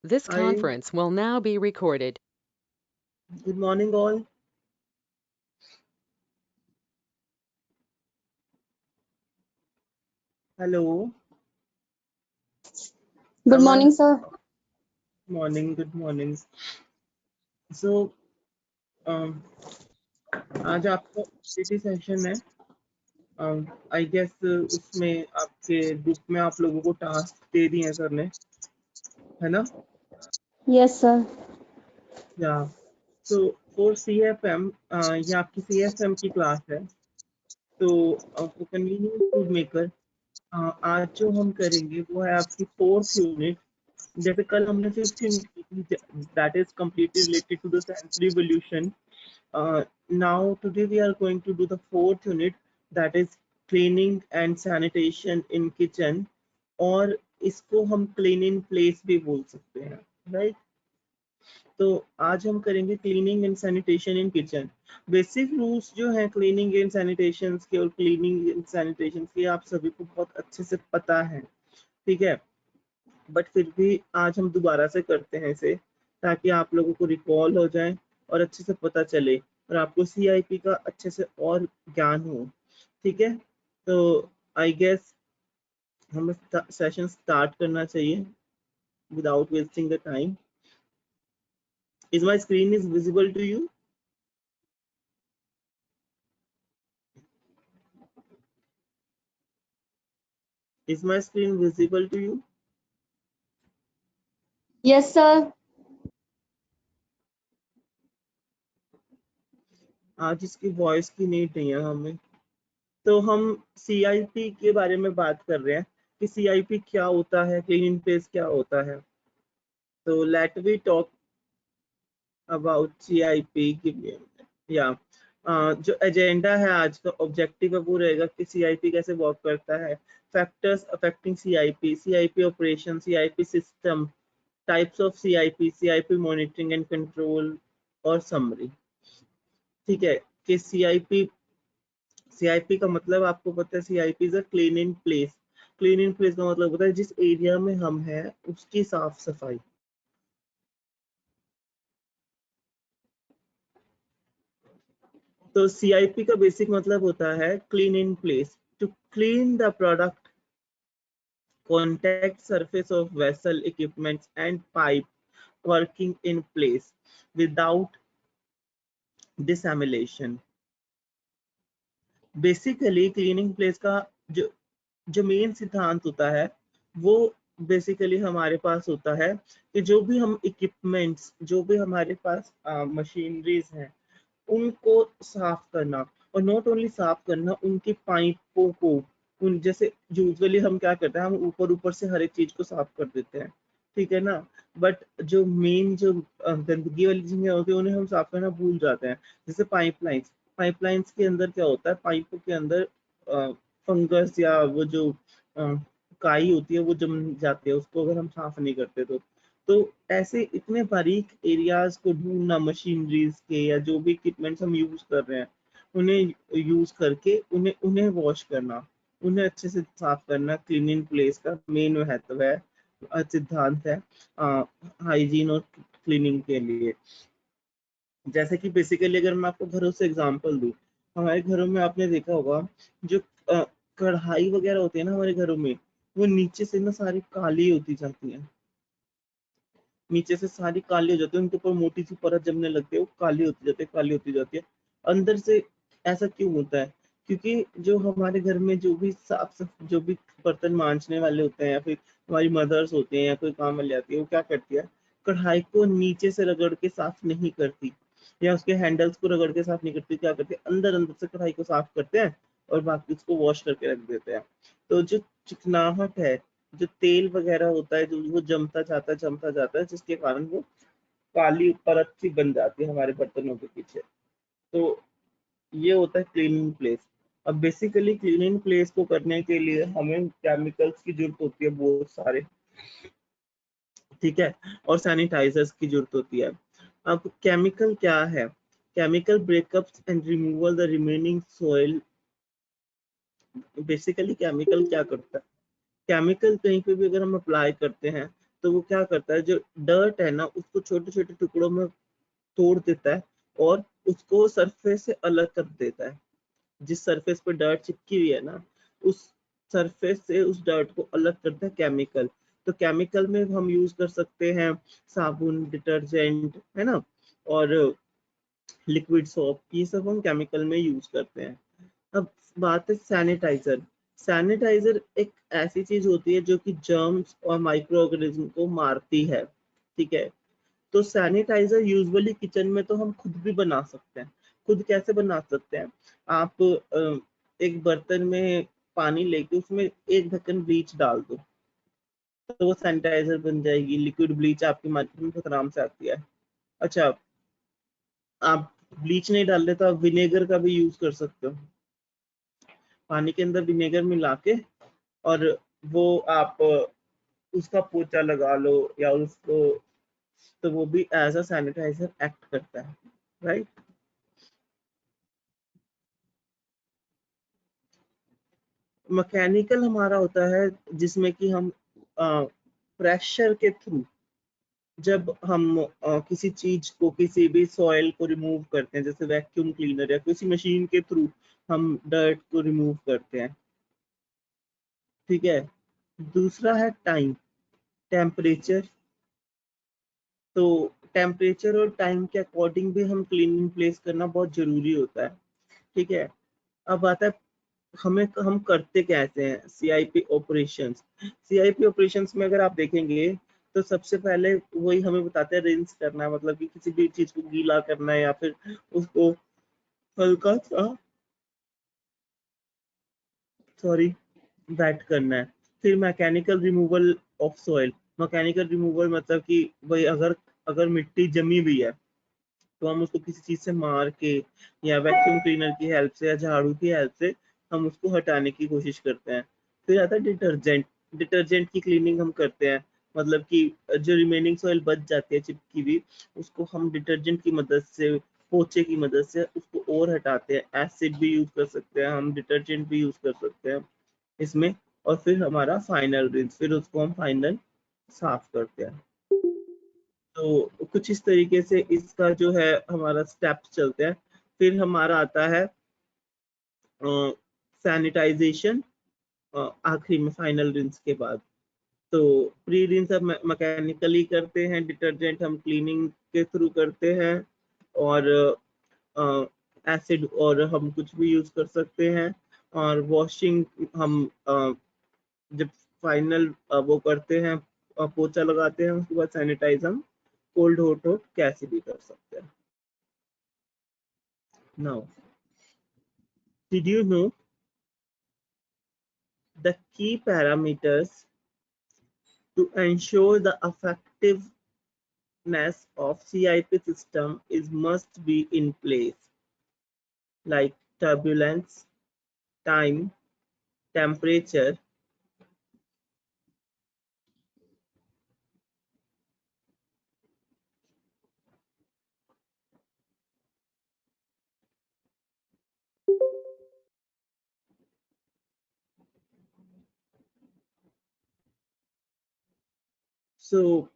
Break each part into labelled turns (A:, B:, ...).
A: This
B: Hi,
A: conference will now be recorded.
B: good morning all. Hello,
C: Good
B: am I
C: morning, sir.
B: morning? Good morning. So, आज आपका city session है। I guess उसमें आपके group में आप लोगों को टास्क दे दिए हैं करने, है ना?
C: Yes, sir.
B: या सो फॉर CFM, ये आपकी CFM की क्लास है। तो कन्वीनियंट फूड मेकर आज जो हम करेंगे वो है आपकी 4th यूनिट। जैसे कल हमने 5th यूनिट की थी, that is completely related to the sensory evolution. Now today we are going to do the 4th unit, that is cleaning and sanitation in kitchen, और इसको हम clean in place भी बोल सकते हैं, राइट? तो आज हम करेंगे cleaning and sanitation in kitchen. Basic rules जो हैं क्लीनिंग एंड सैनिटेशन के और क्लीनिंग एंड सैनिटेशन के आप सभी को बहुत अच्छे से पता है, ठीक है? बट फिर भी आज हम दोबारा से करते हैं इसे, ताकि आप लोगों को रिकॉल हो जाए और अच्छे से पता चले और आपको CIP का अच्छे से और ज्ञान हो, ठीक है? तो आई गेस हमें सेशन स्टार्ट करना चाहिए without wasting the time. Is my screen is visible to you? Is my screen visible to you?
C: Yes, sir.
B: आज इसकी वॉइस की नीड नहीं है हमें। तो हम CIP के बारे में बात कर रहे हैं कि CIP क्या होता है, क्लीन इन प्लेस क्या होता है। तो let we talk about CIP। या जो एजेंडा है आज का ऑब्जेक्टिव है वो रहेगा कि CIP कैसे वर्क करता है, factors affecting CIP operation, CIP system, types of CIP monitoring and control और समरी। ठीक है कि CIP का मतलब आपको पता है, CIP is a clean in place. Clean in place का मतलब होता है जिस एरिया में हम हैं उसकी साफ सफाई। तो CIP का बेसिक मतलब होता है clean in place, to clean the product, contact surface of vessel, equipments and pipe working in place without dissemination। Basically cleaning place का जो जो मेन सिद्धांत होता है वो बेसिकली हमारे पास होता है कि जो भी हम इक्विपमेंट्स, जो भी हमारे पास मशीनरीज हैं उनको साफ करना, और नॉट ओनली साफ करना, उनकी पाइपों को, उन जैसे यूजुअली हम क्या करते हैं, हम ऊपर ऊपर से हर एक चीज को साफ कर देते हैं, ठीक है ना? बट जो मेन जो गंदगी वाली चीजें होती है उन्हें हम साफ करना भूल जाते हैं। जैसे पाइपलाइंस के अंदर क्या होता है, पाइपों के अंदर फंगस या वो जो काई होती है वो जम जाती है, उसको अगर हम साफ नहीं करते तो ऐसे इतने बारीक एरियाज को ढूंढना, मशीनरीज के या जो भी इक्विपमेंट्स हम यूज कर रहे हैं उन्हें यूज करके उन्हें उन्हें वॉश करना, उन्हें अच्छे से साफ करना क्लीनिंग प्लेस का मेन महत्व है, सिद्धांत है हाइजीन और क्लीनिंग के लिए। जैसे कि बेसिकली अगर मैं आपको घरों से एग्जांपल दूं, हमारे घरों में आपने देखा होगा जो कढ़ाई वगैरह होती है ना हमारे घरों में, वो नीचे से ना सारी काली होती जाती है, नीचे से सारी काली हो जाती है, उनके ऊपर मोटी सी परत जमने लगती है, वो काली होती जाती है, काली होती जाती है अंदर से। ऐसा क्यों होता है? क्योंकि जो हमारे घर में जो भी बर्तन मांजने वाले होते हैं या फिर हमारी मदर्स होते हैं या कोई काम वाली आती है, वो क्या करती है, कढ़ाई को नीचे से रगड़ के साफ नहीं करती या उसके हैंडल्स को रगड़ के साफ नहीं करती, क्या करती है, अंदर अंदर से कढ़ाई को साफ करते हैं और बाकी उसको वॉश करके रख देते हैं। तो जो चिकनाहट है, जो तेल वगैरह होता है, जो वो जमता जाता है जिसके कारण वो काली परत सी बन जाती है हमारे बर्तनों के पीछे। तो ये होता है क्लीनिंग प्लेस। अब बेसिकली क्लीनिंग प्लेस को करने के लिए हमें केमिकल्स की जरूरत होती है बहुत सारे, ठीक है, और सैनिटाइजर्स की जरूरत होती है। अब केमिकल क्या है? Chemical breakups and removal the remaining soil. Basically chemical क्या करता है? केमिकल कहीं पे भी अगर हम अप्लाई करते हैं तो वो क्या करता है, जो डर्ट है ना उसको छोटे छोटे टुकड़ों में तोड़ देता है और उसको सरफेस से अलग कर देता है। जिस सरफेस पे डर्ट चिपकी हुई है ना, उस सरफेस से उस डर्ट को अलग करता है केमिकल। तो केमिकल में हम यूज कर सकते हैं साबुन, डिटर्जेंट, है ना, और लिक्विड सोप, ये सब हम केमिकल में यूज करते हैं। अब बात है सैनिटाइजर। सैनिटाइजर एक ऐसी चीज होती है जो कि जर्म्स और माइक्रो ऑर्गेनिज्म को मारती है, ठीक है। तो सैनिटाइजर यूजुअली किचन में तो हम खुद भी बना सकते हैं। खुद कैसे बना सकते हैं? आप एक बर्तन में पानी लेके उसमें एक ढक्कन ब्लीच डाल दो, तो वो सैनिटाइजर बन जाएगी। लिक्विड ब्लीच आपकी मार्केट में बहुत आराम से आती है। अच्छा, आप ब्लीच नहीं डाल रहे तो आप विनेगर का भी यूज कर सकते हो। पानी के अंदर विनेगर मिला के और वो आप उसका पोछा लगा लो या उसको, तो वो भी एज अ सैनिटाइजर एक्ट करता है, राइट। मैकेनिकल हमारा होता है जिसमें कि हम प्रेशर के थ्रू, जब हम किसी चीज को, किसी भी सॉइल को रिमूव करते हैं, जैसे वैक्यूम क्लीनर या किसी मशीन के थ्रू हम डर्ट को रिमूव करते हैं, ठीक है। दूसरा है टाइम, टेम्परेचर। तो टेम्परेचर और टाइम के अकॉर्डिंग भी हम क्लीनिंग प्लेस करना बहुत जरूरी होता है, ठीक है। अब आता है हमें, हम करते कैसे हैं सीआईपी ऑपरेशंस। सीआईपी ऑपरेशंस में अगर आप देखेंगे तो सबसे पहले वही हमें बताते हैं रिंस करना है, मतलब कि किसी भी चीज को गीला करना है या फिर उसको हल्का सा, सॉरी, वेट करना है। फिर mechanical removal of soil. Mechanical removal मतलब कि भाई अगर अगर मिट्टी जमी हुई है तो हम उसको किसी चीज से मार के या वैक्यूम क्लीनर की हेल्प से या झाड़ू की हेल्प से हम उसको हटाने की कोशिश करते हैं। फिर आता है डिटर्जेंट। डिटर्जेंट की क्लीनिंग हम करते हैं, मतलब कि जो रिमेनिंग सॉइल बच जाती है चिपकी हुई, उसको हम डिटर्जेंट की मदद से, पोछे की मदद से उसको और हटाते हैं। एसिड भी यूज कर सकते हैं हम, डिटर्जेंट भी यूज कर सकते हैं इसमें। और फिर हमारा फाइनल रिंस, फिर उसको हम फाइनल साफ करते हैं। तो कुछ इस तरीके से इसका जो है हमारा स्टेप्स चलते हैं। फिर हमारा आता है सैनिटाइजेशन आखिरी में फाइनल रिंस के बाद। तो प्री रिंस हम मैकेनिकली करते हैं, डिटर्जेंट हम क्लीनिंग के थ्रू करते हैं, और एसिड और हम कुछ भी यूज कर सकते हैं। और वॉशिंग हम जब फाइनल वो करते हैं, पोछा लगाते हैं, उसके बाद सैनिटाइज हम कोल्ड हॉट कैसे भी कर सकते हैं। Now, did you know the key parameters to ensure the effectiveness of CIP system is must be in place, like turbulence, time, temperature. So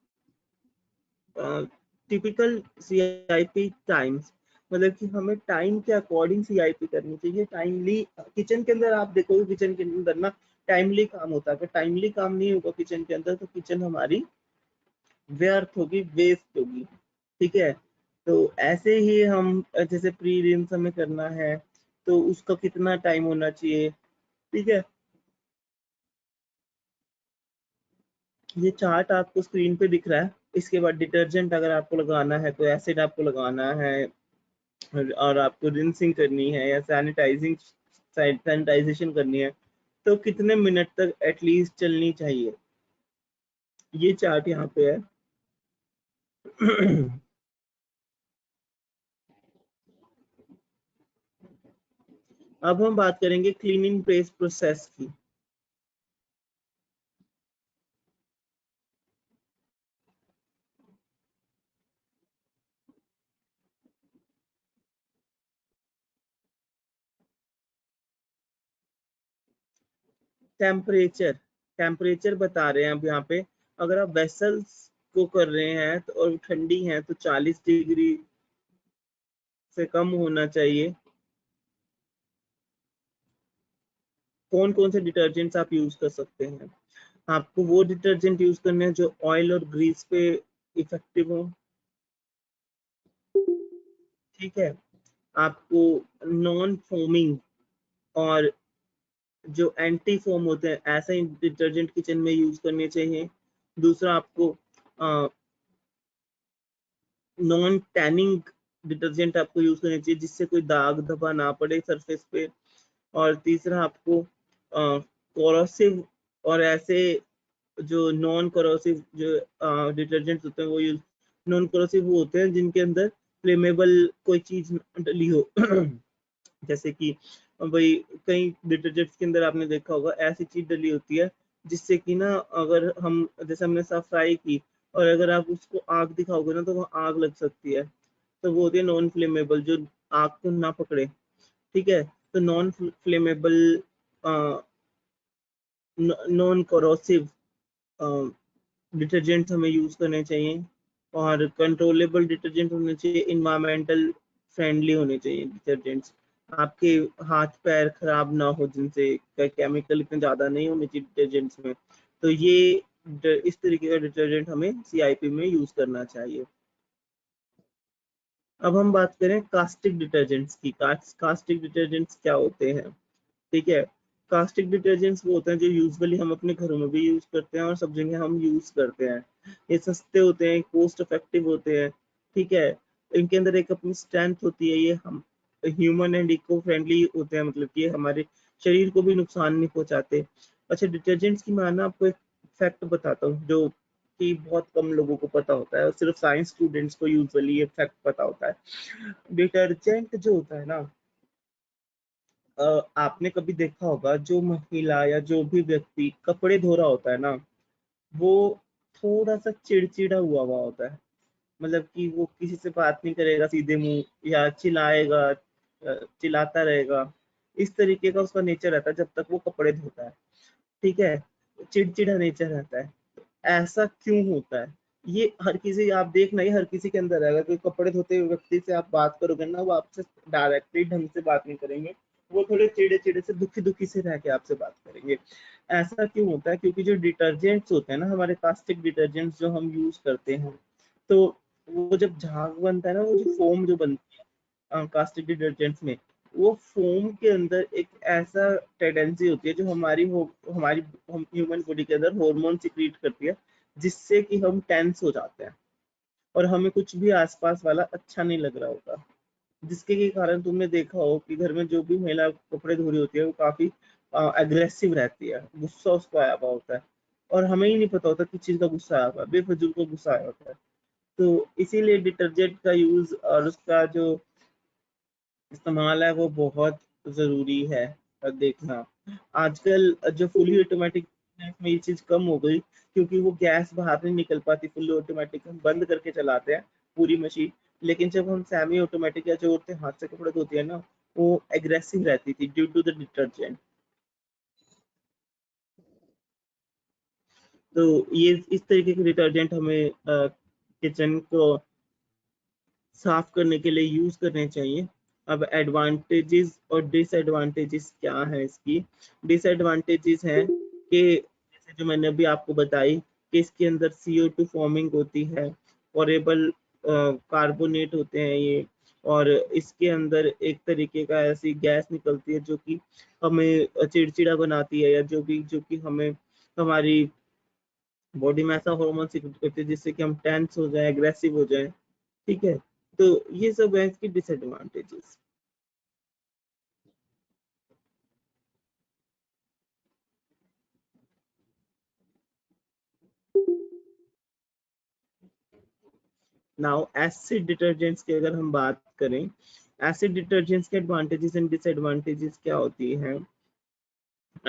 B: typical CIP times, मतलब कि हमें टाइम के अकॉर्डिंग सीआईपी करनी चाहिए। टाइमली किचन के अंदर आप देखोगे, किचन के अंदर ना टाइमली काम होता है। अगर टाइमली काम नहीं होगा किचन के अंदर तो किचन हमारी व्यर्थ होगी, वेस्ट होगी, ठीक है। तो ऐसे ही हम जैसे प्री रिंस हमें करना है तो उसका कितना टाइम होना चाहिए, ठीक है। ये चार्ट आपको स्क्रीन पे दिख रहा है। इसके बाद डिटर्जेंट अगर आपको लगाना है तो एसिड आपको लगाना है, और आपको रिंसिंग करनी है या सैनिटाइजेशन करनी है तो कितने मिनट तक एटलीस्ट चलनी चाहिए, ये चार्ट यहाँ पे है। अब हम बात करेंगे क्लीनिंग प्लेस प्रोसेस की। टेम्परेचर, टेम्परेचर बता रहे हैं अब यहाँ पे। अगर आप वेसल्स को कर रहे हैं तो और ठंडी हैं तो 40 डिग्री से कम होना चाहिए। कौन कौन से डिटर्जेंट्स आप यूज कर सकते हैं? आपको वो डिटर्जेंट यूज करने हैं जो ऑयल और ग्रीस पे इफेक्टिव हो, ठीक है। आपको नॉन फोमिंग और जो एंटी फोम होते हैं ऐसा ही डिटर्जेंट किचन में यूज करने चाहिए। दूसरा, आपको नॉन टैनिंग डिटर्जेंट आपको यूज करना चाहिए जिससे कोई दाग धब्बा ना पड़े सरफेस पे। और तीसरा, आपको कोरोसिव और ऐसे जो नॉन कोरोसिव जो डिटर्जेंट्स होते हैं वो यूज, नॉन कोरोसिव वो होते हैं जिनके अंदर फ्लेमेबल कोई चीज डली हो जैसे कि भाई कई डिटर्जेंट्स के अंदर आपने देखा होगा ऐसी चीज डली होती है जिससे कि ना, अगर हम जैसे हमने साफ फ्राई की और अगर आप उसको आग दिखाओगे ना तो वो आग लग सकती है, तो वो होती है नॉन फ्लेमेबल जो आग को ना पकड़े, ठीक है। तो non flammable non corrosive detergent हमें यूज करने चाहिए और कंट्रोलेबल डिटर्जेंट होने चाहिए, इन्वायरमेंटल फ्रेंडली होने चाहिए डिटर्जेंट्स। आपके हाथ पैर खराब ना हो जिनसे, केमिकल इतने ज्यादा नहीं होने चाहिए डिटर्जेंट्स में। तो ये इस तरीके का डिटर्जेंट हमें सीआईपी में यूज करना चाहिए। अब हम बात करें कास्टिक डिटर्जेंट्स की। कास्टिक डिटर्जेंट्स क्या होते हैं, ठीक है। कास्टिक डिटर्जेंट्स वो होते हैं जो यूजुअली हम अपने घरों में भी यूज करते हैं और सब जगह हम यूज करते हैं। ये सस्ते होते हैं, कॉस्ट इफेक्टिव होते हैं, ठीक है। इनके अंदर एक अपनी स्ट्रेंथ होती है, ये हम ह्यूमन एंड इको फ्रेंडली होते हैं, मतलब कि ये हमारे शरीर को भी नुकसान नहीं पहुंचाते। अच्छा, डिटर्जेंट्स की मैं ना आपको एक फैक्ट बताता हूँ जो कि बहुत कम लोगों को पता होता है, और सिर्फ साइंस स्टूडेंट्स को यूजुअली ये फैक्ट पता होता है। डिटर्जेंट जो होता है ना, आपने कभी देखा होगा जो महिला या जो भी व्यक्ति कपड़े धो रहा होता है ना, वो थोड़ा सा चिड़चिड़ा हुआ होता है। मतलब कि वो किसी से बात नहीं करेगा सीधे मुंह, या चिल्लाएगा, चिल्लाता रहेगा। इस तरीके का उसका नेचर रहता है जब तक वो कपड़े धोता है, ठीक है। चिड़चिड़ा नेचर रहता है। ऐसा क्यों होता है? ये हर किसी, आप देखना, ये हर किसी के अंदर रहेगा। कोई कपड़े धोते हुए व्यक्ति से आप बात करोगे ना, वो आपसे डायरेक्टली ढंग से बात नहीं करेंगे, वो थोड़े चिड़े चिड़े से, दुखी दुखी से रह के आपसे बात करेंगे। ऐसा क्यों होता है? क्योंकि जो डिटर्जेंट्स होते हैं ना, हमारे कास्टिक डिटर्जेंट्स जो हम यूज करते हैं, तो वो जब झाग बनता है ना, वो जो फोम जो बनती है कास्टिक डिटर्जेंट्स में, वो फोम के अंदर एक ऐसा टेंडेंसी होती है जो हमारी ह्यूमन बॉडी के अंदर हार्मोन सिक्रीट करती है, जिससे कि हम टेंस हो जाते हैं और हमें कुछ भी आसपास वाला अच्छा नहीं लग रहा होता। जिसके के कारण तुमने देखा हो कि घर में जो भी महिला कपड़े धो रही होती है वो काफी एग्रेसिव रहती है, गुस्सा उसको आया हुआ होता है और हमें ही नहीं पता होता किस चीज का गुस्सा आया हुआ है, बेफजूल का गुस्सा आया होता है। तो इसीलिए डिटर्जेंट का यूज और उसका जो इस्तेमाल है वो बहुत जरूरी है देखना। आजकल जो फुली ऑटोमेटिक में ये चीज कम हो गई, क्योंकि वो गैस बाहर नहीं निकल पाती। फुली ऑटोमेटिक हम बंद करके चलाते हैं पूरी मशीन, लेकिन जब हम सेमी ऑटोमेटिक या जो औरतें हाथ से कपड़े धोती है ना, वो एग्रेसिव रहती थी ड्यू टू द डिटर्जेंट। तो ये इस तरीके के डिटर्जेंट हमें किचन को साफ करने के लिए यूज करने चाहिए। अब एडवांटेजेस और डिसएडवांटेजेस क्या है इसकी? डिसएडवांटेजेस हैं कि जैसे जो मैंने अभी आपको बताई कि इसके अंदर CO2 फॉर्मिंग होती है, पॉरेबल कार्बोनेट होते हैं ये, और इसके अंदर एक तरीके का ऐसी गैस निकलती है जो कि हमें चिड़चिड़ा बनाती है, या जो कि हमें हमारी बॉडी में ऐसा हार्मोन सिक्रेट करती है जिससे कि हम टेंस हो जाए, एग्रेसिव हो जाए, ठीक है। तो ये सब है इसकी डिसएडवांटेजेस। नाउ एसिड डिटर्जेंट्स की अगर हम बात करें, एसिड डिटर्जेंट्स के एडवांटेजेस एंड डिसएडवांटेजेस क्या होती हैं?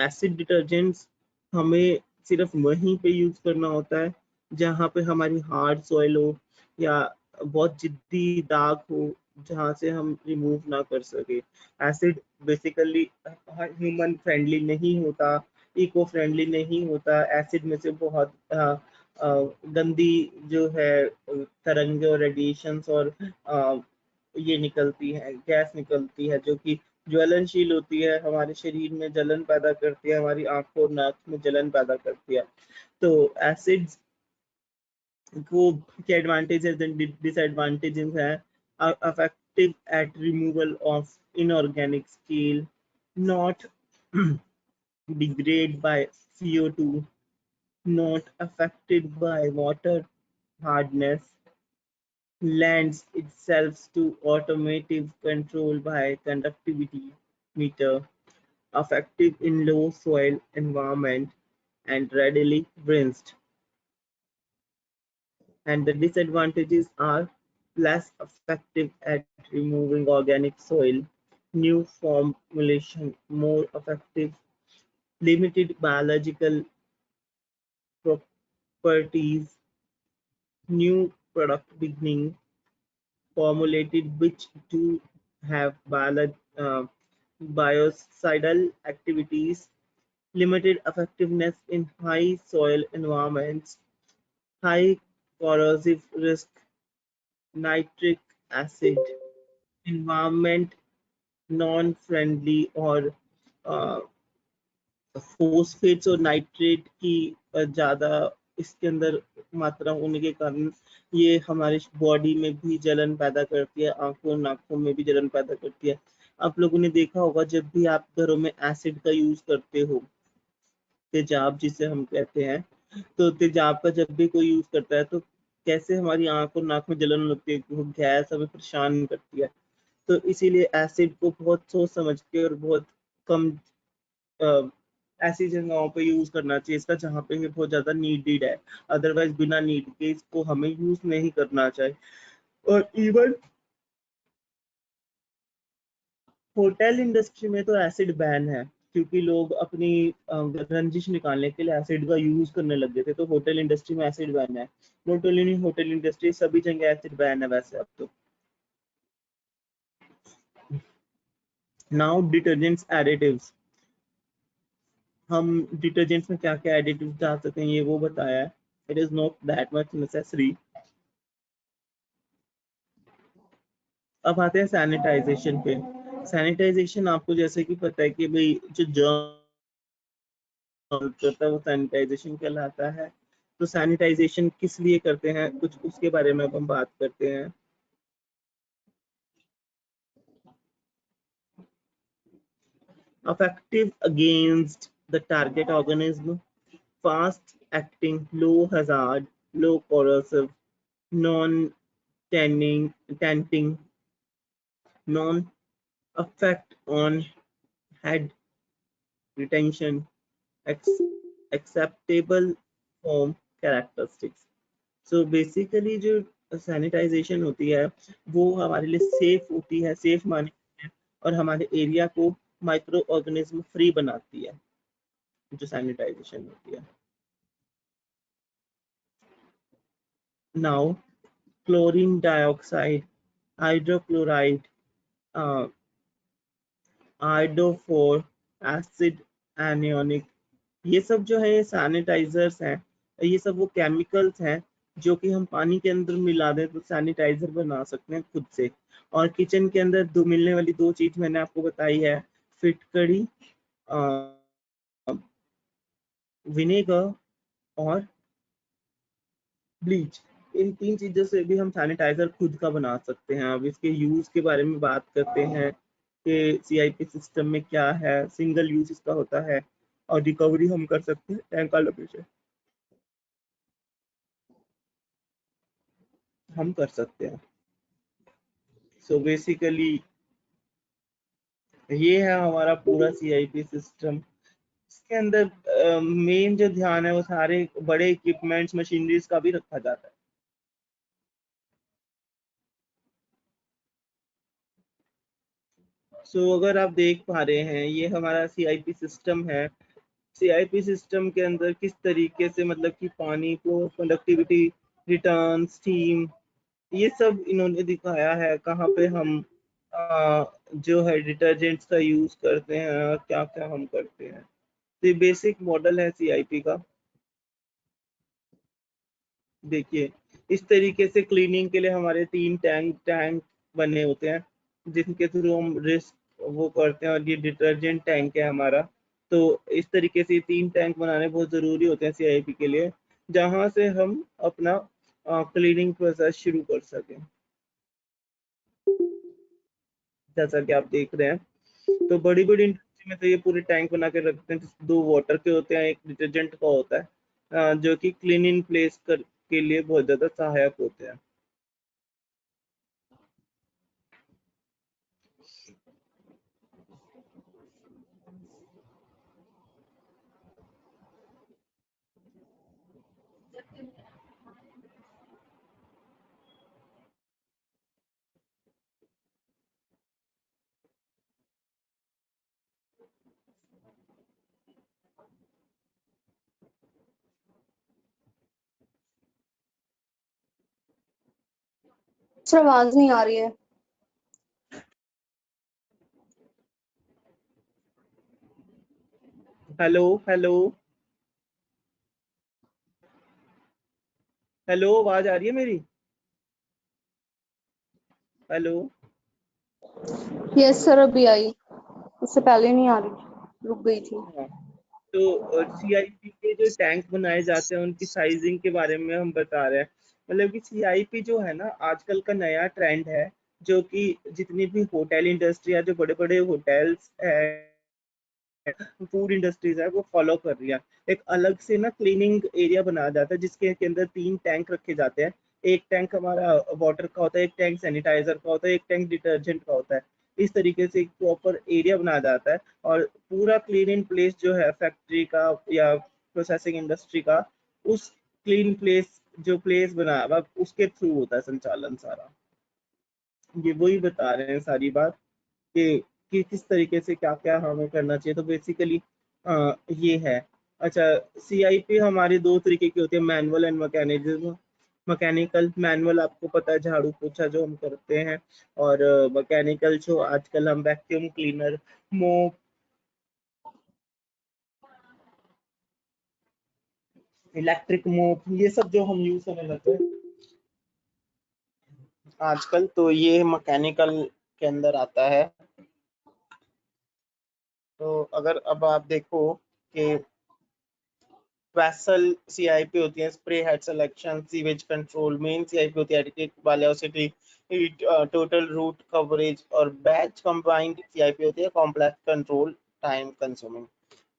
B: एसिड डिटर्जेंट्स हमें सिर्फ वहीं पे यूज करना होता है जहाँ पे हमारी हार्ड सॉइल हो या बहुत जिद्दी दाग हो जहाँ से हम रिमूव ना कर सके। एसिड बेसिकली ह्यूमन फ्रेंडली नहीं होता, इको फ्रेंडली नहीं होता। एसिड में से बहुत गंदी जो है तरंगे और रेडिएशंस और ये निकलती है, गैस निकलती है जो कि ज्वलनशील होती है, हमारे शरीर में जलन पैदा करती है, हमारी आंखों और नाक में जलन पैदा करती है। तो एसिड्स को क्या एडवांटेजेस एंड डिसएडवांटेजेस हैं? effective at removal of inorganic scale, not degrade by CO2, not affected by water hardness, lends itself to automative control by conductivity meter, effective in low soil environment, and readily rinsed. And the disadvantages are less effective at removing organic soil, new formulation more effective, limited biological properties, new product beginning formulated which do have biocidal activities, limited effectiveness in high soil environments, high corrosive risk, nitric acid, environment non-friendly और फोस्फेट्स और nitrate की ज़्यादा इसके अंदर मात्रा होने के कारण ये हमारे बॉडी में भी जलन पैदा करती है, आंखों नाकों में भी जलन पैदा करती है। आप लोगों ने देखा होगा जब भी आप घरों में एसिड का यूज करते हो, तेजाब जिसे हम कहते हैं, तो तेजाब का जब भी कोई यूज करता है तो कैसे हमारी आंख और नाक में जलन लगती है, वो गैस हमें परेशान करती है। तो इसीलिए एसिड को बहुत सोच समझ के और बहुत कम ऐसी जगहों पे यूज करना चाहिए इसका जहाँ पे ये बहुत ज्यादा नीडेड है, अदरवाइज बिना नीड के इसको हमें यूज नहीं करना चाहिए। और इवन होटल इंडस्ट्री में तो एसिड बैन है, क्योंकि लोग अपनी रंजिश निकालने के लिए एसिड का यूज करने लग गए थे, तो होटल इंडस्ट्री में एसिड बैन है। नॉट ओनली होटल इंडस्ट्री, सभी जगह एसिड बैन है वैसे अब तो। नाउ डिटर्जेंट्स एडिटिव्स, हम डिटर्जेंट्स में क्या क्या एडिटिव्स डाल सकते हैं ये वो बताया है। It is not that much necessary. अब आते हैं सैनिटाइजेशन पे। सैनिटाइजेशन आपको जैसे कि पता है कि भाई जो जर्म करता है वो सैनिटाइजेशन कहलाता है। तो सैनिटाइजेशन किस लिए करते हैं कुछ उसके बारे में अब हम बात करते हैं। effective against the target organism, fast acting, low hazard, low corrosive, non tainting, non effect on head retention, acceptable form characteristics. So basically जो सैनिटाइजेशन होती है वो हमारे लिए सेफ होती है, सेफ मानी है, और हमारे एरिया को माइक्रो ऑर्गेनिज्म फ्री बनाती है जो सैनिटाइजेशन होती है। Now chlorine dioxide, hydrochloride, iodophor, acid एनियोनिक, ये सब जो है ये सैनिटाइजर्स हैं। ये सब वो केमिकल्स हैं जो कि हम पानी के अंदर मिला दें तो सैनिटाइजर बना सकते हैं खुद से। और किचन के अंदर दो मिलने वाली दो चीज मैंने आपको बताई है, फिटकरी, विनेगर और ब्लीच। इन तीन चीजों से भी हम सैनिटाइजर खुद का बना सकते हैं। अब इसके यूज के बारे में बात करते हैं कि सीआईपी सिस्टम में क्या है। सिंगल यूज इसका होता है और रिकवरी हम कर सकते हैं टैंक लोकेशन, हम कर सकते हैं। सो बेसिकली ये है हमारा पूरा सीआईपी सिस्टम। इसके अंदर मेन जो ध्यान है वो सारे बड़े इक्विपमेंट्स मशीनरीज का भी रखा जाता है। सो अगर आप देख पा रहे हैं ये हमारा सीआईपी सिस्टम है। सीआईपी सिस्टम के अंदर किस तरीके से मतलब कि पानी को कंडक्टिविटी, रिटर्न, स्टीम, ये सब इन्होंने दिखाया है कहाँ पे हम जो है डिटर्जेंट्स का यूज करते हैं और क्या क्या हम करते हैं। तो ये बेसिक मॉडल है सीआईपी का। देखिए इस तरीके से क्लीनिंग के लिए हमारे 3 टैंक बने होते हैं, जिनके थ्रू हम रिस्क वो करते हैं, और ये डिटर्जेंट टैंक है हमारा। तो इस तरीके से 3 टैंक बनाने बहुत ज़रूरी होते हैं CIP के लिए, जहाँ से हम अपना क्लीनिंग प्रोसेस शुरू कर सकें। जैसा कि आप देख रहे हैं, तो बड़ी बड़ी इंडस्ट्री में तो ये पूरे टैंक बना के रखते हैं, 2 वाटर के होते हैं, एक डिटर्जेंट का होता है, जो कि क्लीन इन प्लेस के लिए बहुत ज़्यादा सहायक होते हैं।
C: सर आवाज नहीं आ रही है।
B: हेलो हेलो हेलो, आवाज आ रही है मेरी? हेलो।
C: यस सर, अभी आई, उससे पहले नहीं आ रही थी, रुक गई थी।
B: हाँ, तो CIP के जो टैंक बनाए जाते हैं उनकी साइजिंग के बारे में हम बता रहे हैं। मतलब कि CIP जो है ना, आजकल का नया ट्रेंड है, जो कि जितनी भी होटल इंडस्ट्री है, जो बड़े बड़े होटल्स है, फूड इंडस्ट्रीज है, वो फॉलो कर रही है। एक अलग से ना क्लीनिंग एरिया बनाया जाता है, जिसके के अंदर 3 टैंक रखे जाते हैं। एक टैंक हमारा वाटर का होता है, एक टैंक सैनिटाइजर का होता है, एक टैंक डिटर्जेंट का होता है। इस तरीके से एक प्रॉपर एरिया बनाया जाता है, और पूरा क्लीन इन प्लेस जो है फैक्ट्री का या प्रोसेसिंग इंडस्ट्री का, उस क्लीन प्लेस जो प्लेस बना हुआ उसके थ्रू होता है संचालन सारा। ये वही बता रहे हैं सारी बात कि किस तरीके से क्या क्या हमें करना चाहिए। तो बेसिकली ये है। अच्छा, CIP हमारे 2 तरीके की होती है, manual and mechanism. Mechanical, manual आपको पता है झाड़ू पोछा जो हम करते हैं, और मैकेनिकल जो आजकल हम वैक्यूम क्लीनर, मोप, इलेक्ट्रिक मोप, ये सब जो हम यूज करने लगते हैं आजकल, तो ये मैकेनिकल के अंदर आता है। तो अगर अब आप देखो कि वेसल CIP होती है, spray head selection, sewage control. Main CIP होती है additive velocity, total route coverage, और बैच कंबाइंड CIP होती है कॉम्प्लेक्स कंट्रोल, टाइम कंज्यूमिंग।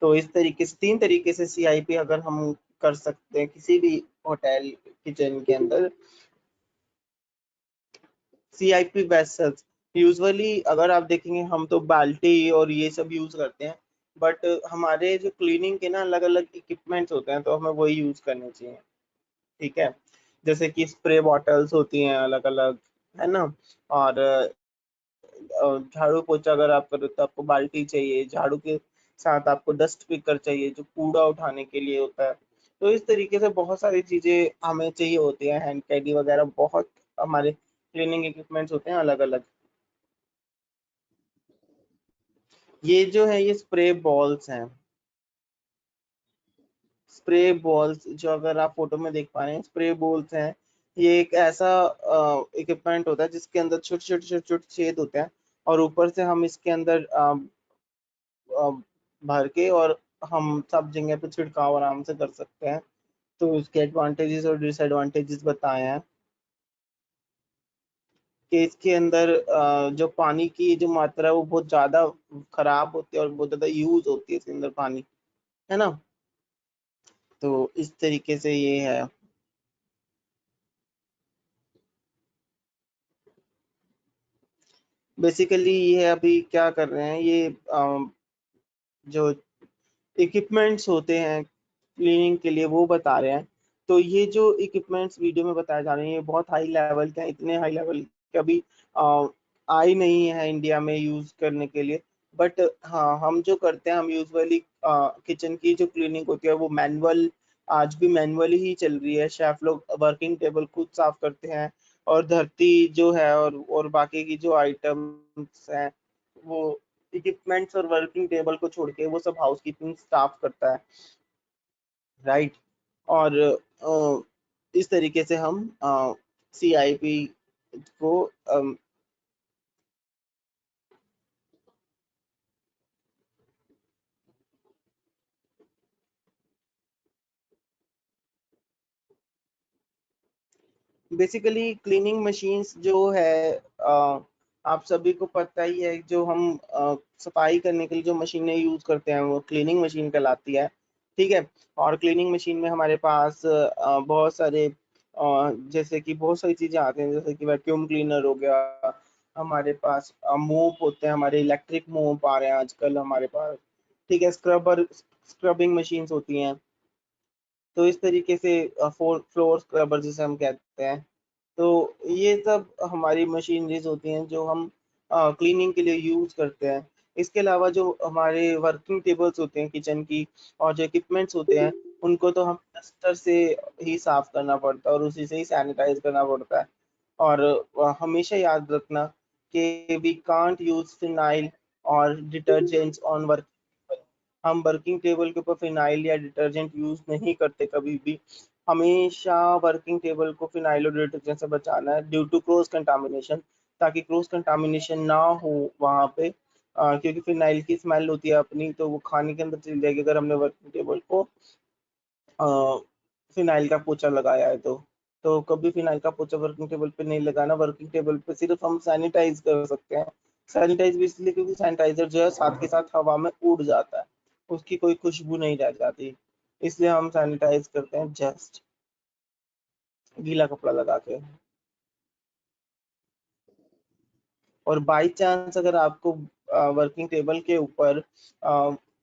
B: तो इस तरीके से 3 तरीके से CIP अगर हम कर सकते हैं किसी भी होटल किचन के अंदर। CIP वेसल्स यूजुअली अगर आप देखेंगे, हम तो बाल्टी और ये सब यूज करते हैं, बट हमारे जो क्लीनिंग के ना अलग अलग इक्विपमेंट्स होते हैं, तो हमें वही यूज करने चाहिए। ठीक है, जैसे कि स्प्रे बॉटल्स होती हैं अलग अलग, है ना। और झाड़ू पोछा अगर आप करो तो आपको बाल्टी चाहिए, झाड़ू के साथ आपको डस्ट पिकर चाहिए जो कूड़ा उठाने के लिए होता है। तो इस तरीके से बहुत सारी चीजें हमें चाहिए होती है, हैंड कैडी वगैरह, बहुत हमारे क्लीनिंग इक्विपमेंट्स होते हैं अलग अलग। ये जो है ये स्प्रे बॉल्स हैं, स्प्रे बॉल्स जो अगर आप फोटो में देख पा रहे हैं, स्प्रे बॉल्स हैं। ये एक ऐसा इक्विपमेंट होता है जिसके अंदर छोटे छोटे छोटे छोटे छेद होते हैं, और ऊपर से हम इसके अंदर भर के और हम सब जगह पे छिड़काव आराम से कर सकते हैं। तो उसके एडवांटेजेस और डिसएडवांटेजेस बताए हैं कि इसके अंदर जो पानी की जो मात्रा है वो बहुत ज्यादा खराब होती है, और बहुत ज्यादा यूज होती है इसके अंदर पानी, है ना। तो इस तरीके से ये है। बेसिकली ये अभी क्या कर रहे हैं, ये जो इक्विपमेंट्स होते हैं क्लीनिंग के लिए वो बता रहे हैं। तो ये जो इक्विपमेंट्स वीडियो में बताए जा रहे हैं, ये बहुत हाई लेवल के हैं, इतने हाई लेवल के अभी आई नहीं है इंडिया में यूज करने के लिए। बट हाँ, हम जो करते हैं, हम यूजुअली किचन की जो क्लीनिंग होती है वो मैनुअल, आज भी मैनुअली ही चल रही है। शेफ लोग वर्किंग टेबल खुद साफ करते हैं, और धरती जो है और बाकी की जो आइटम्स हैं, वो इक्विपमेंट्स और वर्किंग टेबल को छोड़ के वो सब हाउसकीपिंग स्टाफ करता है, राइट। और इस तरीके से हम CIP को बेसिकली क्लीनिंग मशीन्स जो है आप सभी को पता ही है, जो हम सफाई करने के लिए जो मशीनें यूज करते हैं वो क्लीनिंग मशीन कहलाती है, ठीक है। और क्लीनिंग मशीन में हमारे पास बहुत सारे जैसे कि बहुत सारी चीजें आती हैं, जैसे कि वैक्यूम क्लीनर हो गया, हमारे पास मोप होते हैं, हमारे इलेक्ट्रिक मोप आ रहे हैं आजकल हमारे पास, ठीक है। स्क्रबिंग मशीन्स होती हैं। तो इस तरीके से फ्लोर स्क्रबर जिसे हम कहते हैं, तो ये सब हमारी मशीनरीज होती हैं जो हम क्लीनिंग के लिए यूज करते हैं। इसके अलावा जो हमारे वर्किंग टेबल्स होते हैं किचन की, और जो इक्विपमेंट्स होते हैं, उनको तो हम डस्टर से ही साफ करना पड़ता है और उसी से ही सैनिटाइज करना पड़ता है। और हमेशा याद रखना कि वी कांट यूज फिनाइल और डिटर्जेंट्स ऑन वर्किंग टेबल। हम वर्किंग टेबल के ऊपर फिनाइल या डिटर्जेंट यूज नहीं करते कभी भी। हमेशा वर्किंग टेबल को फिनाइल और डिटर्जेंट से बचाना है ड्यू टू क्रॉस कंटामिनेशन, ताकि क्रॉस कंटामिनेशन ना हो वहाँ पे, क्योंकि फिनाइल की स्मेल होती है अपनी, तो वो खाने के अंदर चली जाएगी अगर हमने वर्किंग टेबल को फिनाइल का पोछा लगाया है तो कभी फिनाइल का पोछा वर्किंग टेबल पे नहीं लगाना। वर्किंग टेबल पे सिर्फ हम सैनिटाइज कर सकते हैं। सैनिटाइज भी इसलिए क्योंकि सैनिटाइजर जो है साथ के साथ हवा में उड़ जाता है, उसकी कोई खुशबू नहीं रह जाती, इसलिए हम सैनिटाइज करते हैं जस्ट गीला कपड़ा लगा के। और बाई चांस अगर आपको वर्किंग टेबल के ऊपर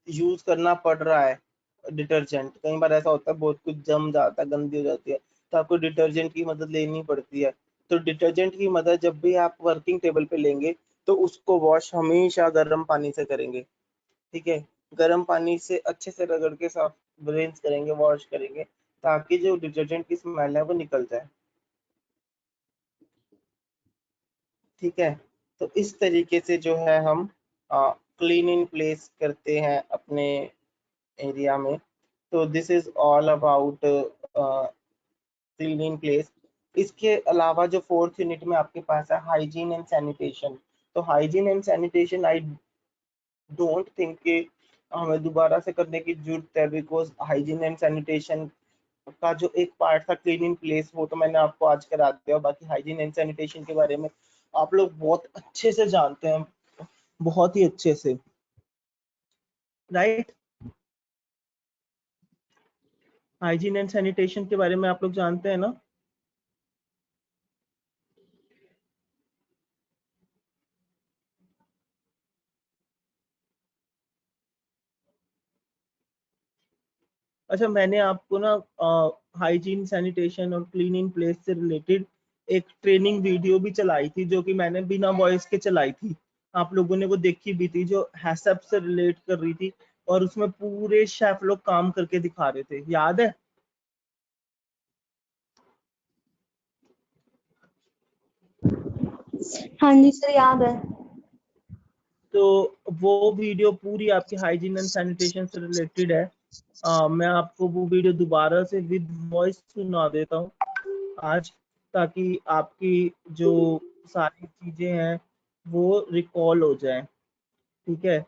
B: यूज करना पड़ रहा है डिटर्जेंट, कई बार ऐसा होता है बहुत कुछ जम जाता है, गंदी हो जाती है, तो आपको डिटर्जेंट की मदद लेनी पड़ती है। तो डिटर्जेंट की मदद जब भी आप वर्किंग टेबल पे लेंगे तो उसको वॉश हमेशा गर्म पानी से करेंगे, ठीक है। गर्म पानी से अच्छे से रगड़ के साफ रिंस करेंगे, वॉश करेंगे, ताकि जो डिटर्जेंट की स्मेल है वो निकल जाए, ठीक है। तो इस तरीके से जो है हम क्लीन इन प्लेस करते हैं अपने एरिया में। तो this is all about clean in place. इसके अलावा जो फोर्थ यूनिट में आपके पास है हाइजीन एंड सैनिटेशन। तो hygiene and sanitation I don't think कि हमें दोबारा से करने की जरूरत है, बिकॉज हाइजीन एंड सैनिटेशन का जो एक पार्ट था क्लीन इन प्लेस वो तो मैंने आपको आज करा दिया। बाकी हाइजीन एंड सैनिटेशन के बारे में आप लोग बहुत अच्छे से जानते हैं, बहुत ही अच्छे से, राइट। हाइजीन एंड सैनिटेशन के बारे में आप लोग जानते हैं ना। अच्छा, मैंने आपको ना हाइजीन सैनिटेशन और क्लीन इन प्लेस से रिलेटेड एक ट्रेनिंग वीडियो भी चलाई थी, जो कि मैंने बिना वॉइस के चलाई थी। आप लोगों ने वो देखी भी थी, जो हैसअप से रिलेट कर रही थी, और उसमें पूरे शेफ लोग काम करके दिखा रहे थे, याद है।
C: हाँ जी सर, याद है।
B: तो वो वीडियो पूरी आपकी हाइजीन एंड सैनिटेशन से रिलेटेड है। मैं आपको वो वीडियो दोबारा से विद वॉइस सुना देता हूँ आज, ताकि आपकी जो सारी चीजें हैं वो रिकॉल हो जाए, ठीक है।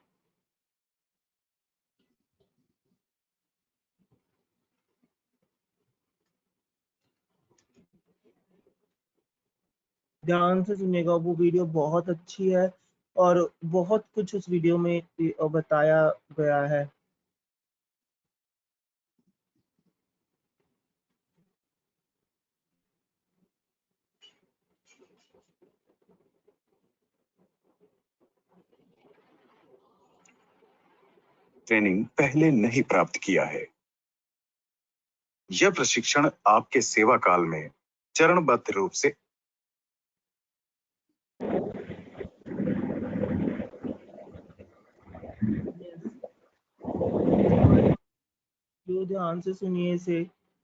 B: ध्यान से सुनिएगा, वो वीडियो बहुत अच्छी है और बहुत कुछ उस वीडियो में बताया गया है।
D: ट्रेनिंग पहले नहीं प्राप्त किया है। यह प्रशिक्षण आपके सेवा काल में चरणबद्ध रूप से
B: जो ध्यान से सुनिए इसे,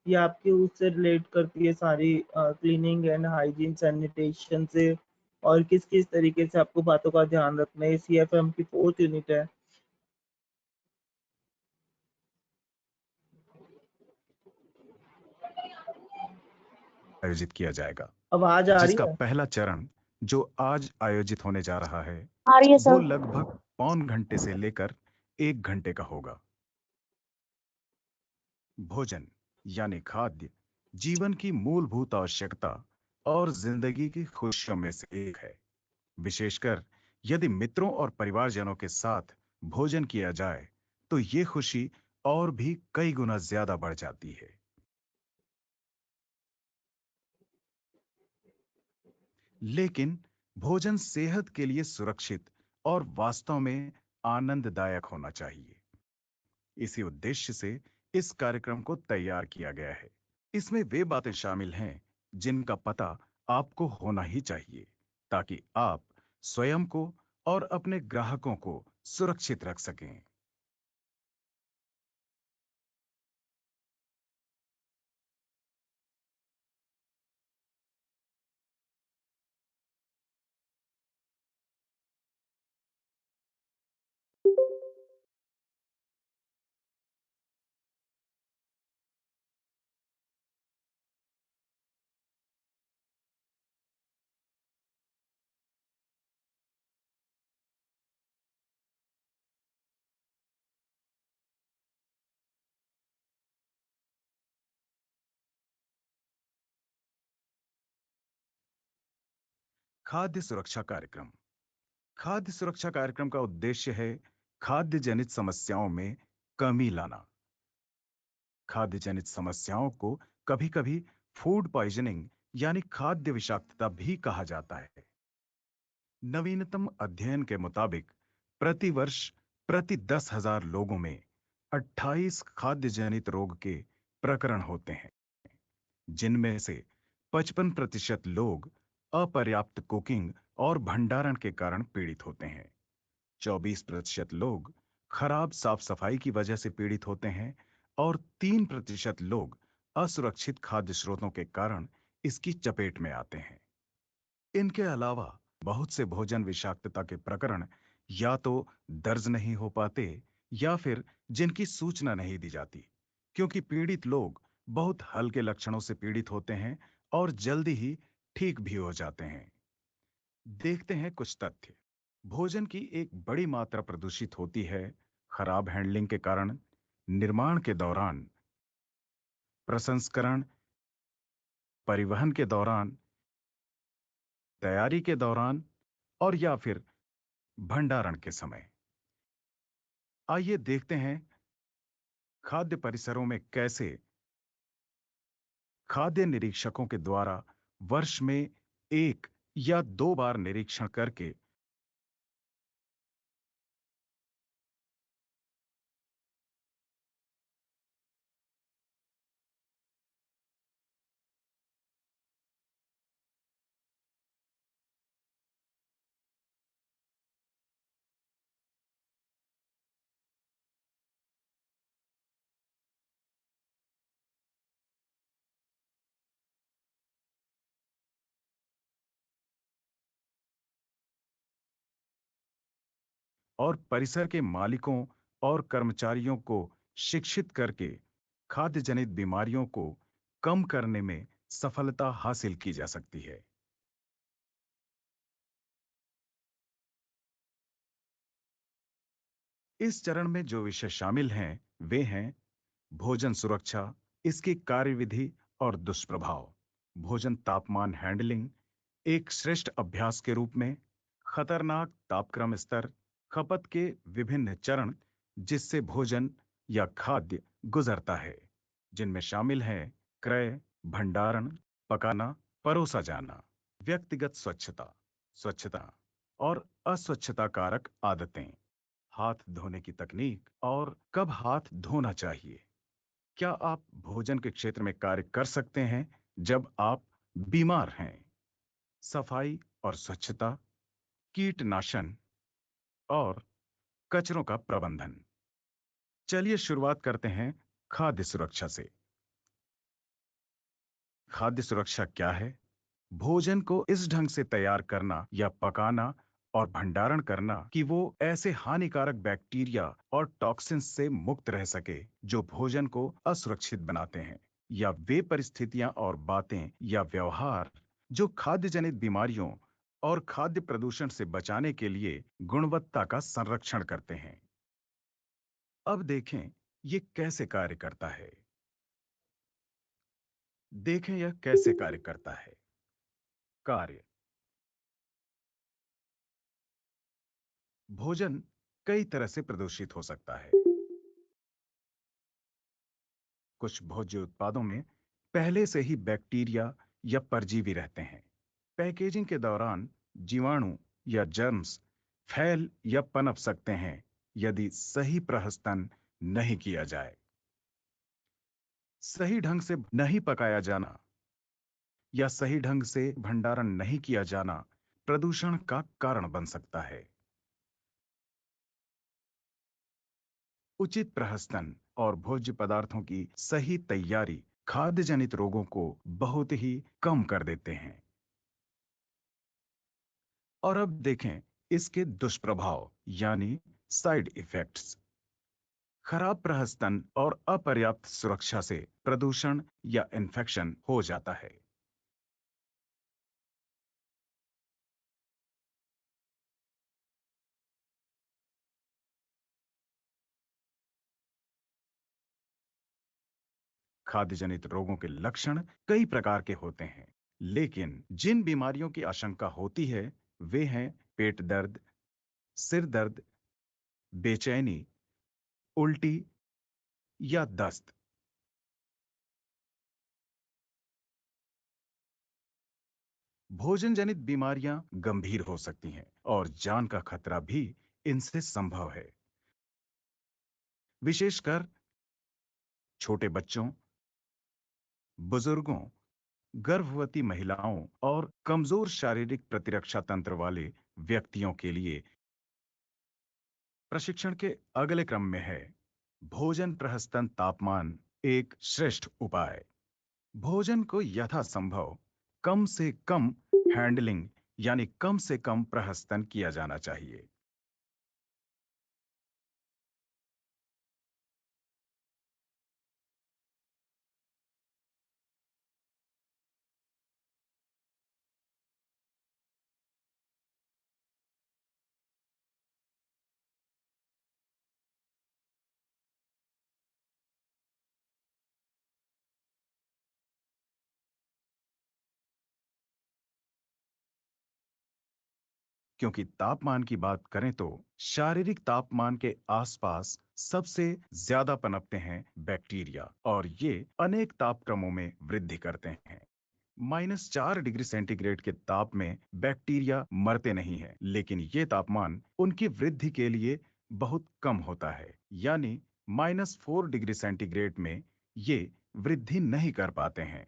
B: ये आपके उससे रिलेट करती है सारी क्लीनिंग एंड हाइजीन सैनिटेशन से, और किस किस तरीके से आपको बातों का ध्यान रखना है। CFM की फोर्थ यूनिट है।
D: आयोजित किया जाएगा,
B: आवाज आ रही
D: जिसका
B: है?
D: पहला चरण जो आज आयोजित होने जा रहा है
C: आ रही है
D: वो
C: सर।
D: लगभग पौन घंटे से लेकर 1 घंटे का होगा। भोजन यानी खाद्य जीवन की मूलभूत आवश्यकता और जिंदगी की खुशियों में से एक है। विशेषकर यदि मित्रों और परिवारजनों के साथ भोजन किया जाए तो ये खुशी और भी कई गुना ज्यादा बढ़ जाती है। लेकिन भोजन सेहत के लिए सुरक्षित और वास्तव में आनंददायक होना चाहिए। इसी उद्देश्य से इस कार्यक्रम को तैयार किया गया है। इसमें वे बातें शामिल हैं जिनका पता आपको होना ही चाहिए, ताकि आप स्वयं को और अपने ग्राहकों को सुरक्षित रख सकें। खाद्य सुरक्षा कार्यक्रम। खाद्य सुरक्षा कार्यक्रम का उद्देश्य है खाद्य जनित समस्याओं में कमी लाना। खाद्य जनित समस्याओं को कभी-कभी फूड पॉइजनिंग यानी खाद्य विषाक्तता भी कहा जाता है। नवीनतम अध्ययन के मुताबिक प्रति वर्ष प्रति 10,000 लोगों में 28 खाद्य जनित रोग के प्रकरण होते हैं, जिनमें से 55% लोग अपर्याप्त कुकिंग और भंडारण के कारण पीड़ित होते हैं। 24% लोग खराब साफ सफाई की वजह से पीड़ित होते हैं और 3% लोग असुरक्षित खाद्य स्रोतों के कारण इसकी चपेट में आते हैं। इनके अलावा बहुत से भोजन विषाक्तता के प्रकरण या तो दर्ज नहीं हो पाते या फिर जिनकी सूचना नहीं दी जाती, क्योंकि पीड़ित लोग बहुत हल्के लक्षणों से पीड़ित होते हैं और जल्दी ही ठीक भी हो जाते हैं। देखते हैं कुछ तथ्य। भोजन की एक बड़ी मात्रा प्रदूषित होती है खराब हैंडलिंग के कारण, निर्माण के दौरान, प्रसंस्करण, परिवहन के दौरान, तैयारी के दौरान और या फिर भंडारण के समय। आइए देखते हैं खाद्य परिसरों में कैसे खाद्य निरीक्षकों के द्वारा वर्ष में 1 या 2 बार निरीक्षण करके और परिसर के मालिकों और कर्मचारियों को शिक्षित करके खाद्य जनित बीमारियों को कम करने में सफलता हासिल की जा सकती है। इस चरण में जो विषय शामिल हैं वे हैं भोजन सुरक्षा, इसकी कार्यविधि और दुष्प्रभाव, भोजन तापमान हैंडलिंग एक श्रेष्ठ अभ्यास के रूप में, खतरनाक तापक्रम स्तर, खपत के विभिन्न चरण जिससे भोजन या खाद्य गुजरता है, जिनमें शामिल हैं क्रय, भंडारण, पकाना, परोसा जाना, व्यक्तिगत स्वच्छता, स्वच्छता और अस्वच्छता कारक आदतें, हाथ धोने की तकनीक और कब हाथ धोना चाहिए। क्या आप भोजन के क्षेत्र में कार्य कर सकते हैं जब आप बीमार हैं? सफाई और स्वच्छता, कीटनाशन और कचरों का प्रबंधन। चलिए शुरुआत करते हैं खाद्य सुरक्षा से। खाद्य सुरक्षा क्या है? भोजन को इस ढंग से तैयार करना या पकाना और भंडारण करना कि वो ऐसे हानिकारक बैक्टीरिया और टॉक्सिन्स से मुक्त रह सके जो भोजन को असुरक्षित बनाते हैं। या वे परिस्थितियां और बातें या व्यवहार जो खाद्य जनित बीमारियों और खाद्य प्रदूषण से बचाने के लिए गुणवत्ता का संरक्षण करते हैं। अब देखें ये कैसे कार्य करता है। देखें यह कैसे कार्य करता है। कार्य। भोजन कई तरह से प्रदूषित हो सकता है। कुछ भोज्य उत्पादों में पहले से ही बैक्टीरिया या परजीवी रहते हैं। पैकेजिंग के दौरान जीवाणु या जर्म्स फैल या पनप सकते हैं यदि सही प्रहस्तन नहीं किया जाए। सही ढंग से नहीं पकाया जाना या सही ढंग से भंडारण नहीं किया जाना प्रदूषण का कारण बन सकता है। उचित प्रहस्तन और भोज्य पदार्थों की सही तैयारी खाद्य जनित रोगों को बहुत ही कम कर देते हैं। और अब देखें इसके दुष्प्रभाव यानी साइड इफेक्ट्स। खराब प्रहस्तन और अपर्याप्त सुरक्षा से प्रदूषण या इन्फेक्शन हो जाता है। खाद्य जनित रोगों के लक्षण कई प्रकार के होते हैं, लेकिन जिन बीमारियों की आशंका होती है वे हैं पेट दर्द, सिर दर्द, बेचैनी, उल्टी या दस्त। भोजन जनित बीमारियां गंभीर हो सकती हैं और जान का खतरा भी इनसे संभव है। विशेषकर छोटे बच्चों, बुजुर्गों, गर्भवती महिलाओं और कमजोर शारीरिक प्रतिरक्षा तंत्र वाले व्यक्तियों के लिए। प्रशिक्षण के अगले क्रम में है भोजन प्रहस्तन तापमान एक श्रेष्ठ उपाय। भोजन को यथासंभव कम से कम हैंडलिंग यानी कम से कम प्रहस्तन किया जाना चाहिए। क्योंकि तापमान की बात करें तो शारीरिक तापमान के आसपास सबसे ज्यादा पनपते हैं बैक्टीरिया और ये अनेक तापक्रमों में वृद्धि करते हैं। -4 डिग्री सेंटीग्रेड के ताप में बैक्टीरिया मरते नहीं हैं, लेकिन ये तापमान उनकी वृद्धि के लिए बहुत कम होता है, यानी -4 डिग्री सेंटीग्रेड में ये वृद्धि नहीं कर पाते हैं।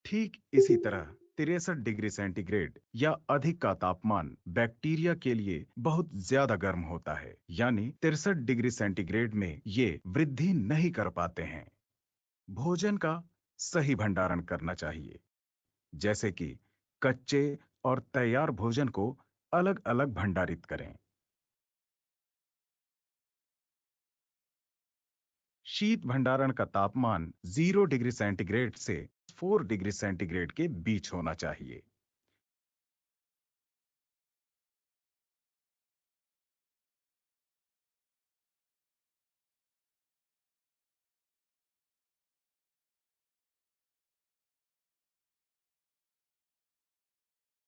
D: ठीक इसी तरह 63 डिग्री सेंटीग्रेड या अधिक का तापमान बैक्टीरिया के लिए बहुत ज्यादा गर्म होता है, यानी 63 डिग्री सेंटीग्रेड में ये वृद्धि नहीं कर पाते हैं। भोजन का सही भंडारण करना चाहिए, जैसे कि कच्चे और तैयार भोजन को अलग-अलग भंडारित करें। शीत भंडारण का तापमान 0 डिग्री सेंटीग्रेड से 4 डिग्री सेंटीग्रेड के बीच होना चाहिए।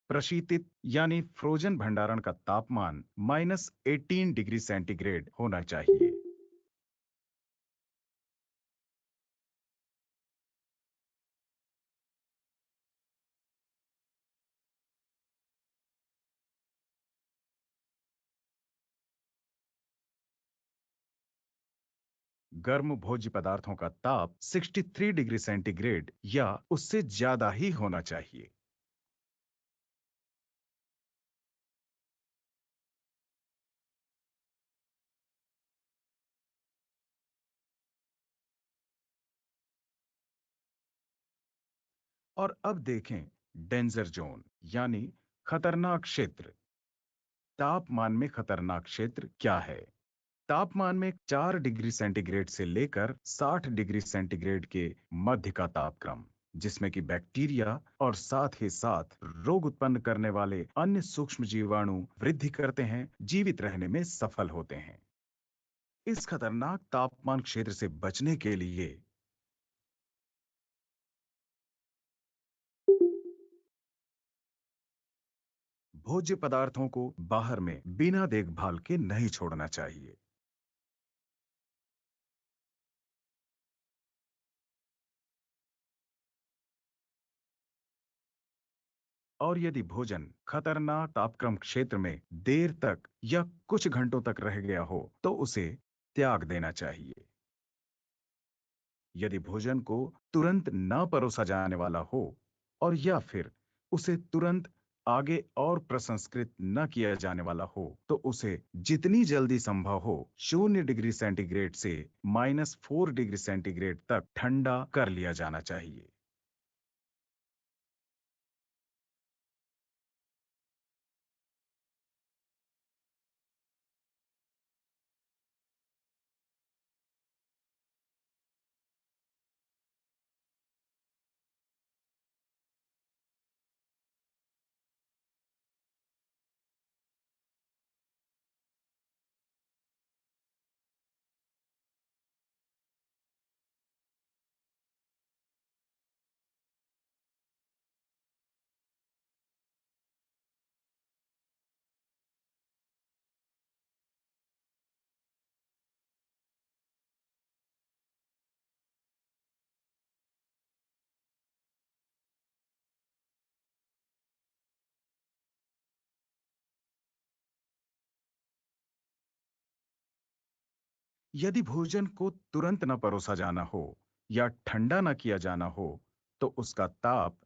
D: प्रशीतित यानी फ्रोजन भंडारण का तापमान -18 डिग्री सेंटीग्रेड होना चाहिए। गर्म भोज्य पदार्थों का ताप 63 डिग्री सेंटीग्रेड या उससे ज्यादा ही होना चाहिए। और अब देखें डेंजर जोन यानी खतरनाक क्षेत्र। तापमान में खतरनाक क्षेत्र क्या है? तापमान में 4 डिग्री सेंटीग्रेड से लेकर 60 डिग्री सेंटीग्रेड के मध्य का तापक्रम, जिसमें कि बैक्टीरिया और साथ ही साथ रोग उत्पन्न करने वाले अन्य सूक्ष्म जीवाणु वृद्धि करते हैं, जीवित रहने में सफल होते हैं। इस खतरनाक तापमान क्षेत्र से बचने के लिए भोज्य पदार्थों को बाहर में बिना देखभाल के नहीं छोड़ना चाहिए। और यदि भोजन खतरनाक तापक्रम क्षेत्र में देर तक या कुछ घंटों तक रह गया हो तो उसे त्याग देना चाहिए। यदि भोजन को तुरंत न परोसा जाने वाला हो और या फिर उसे तुरंत आगे और प्रसंस्कृत न किया जाने वाला हो तो उसे जितनी जल्दी संभव हो 0 डिग्री सेंटीग्रेड से -4 डिग्री सेंटीग्रेड तक ठंडा कर लिया जाना चाहिए। यदि भोजन को तुरंत न परोसा जाना हो या ठंडा न किया जाना हो तो उसका ताप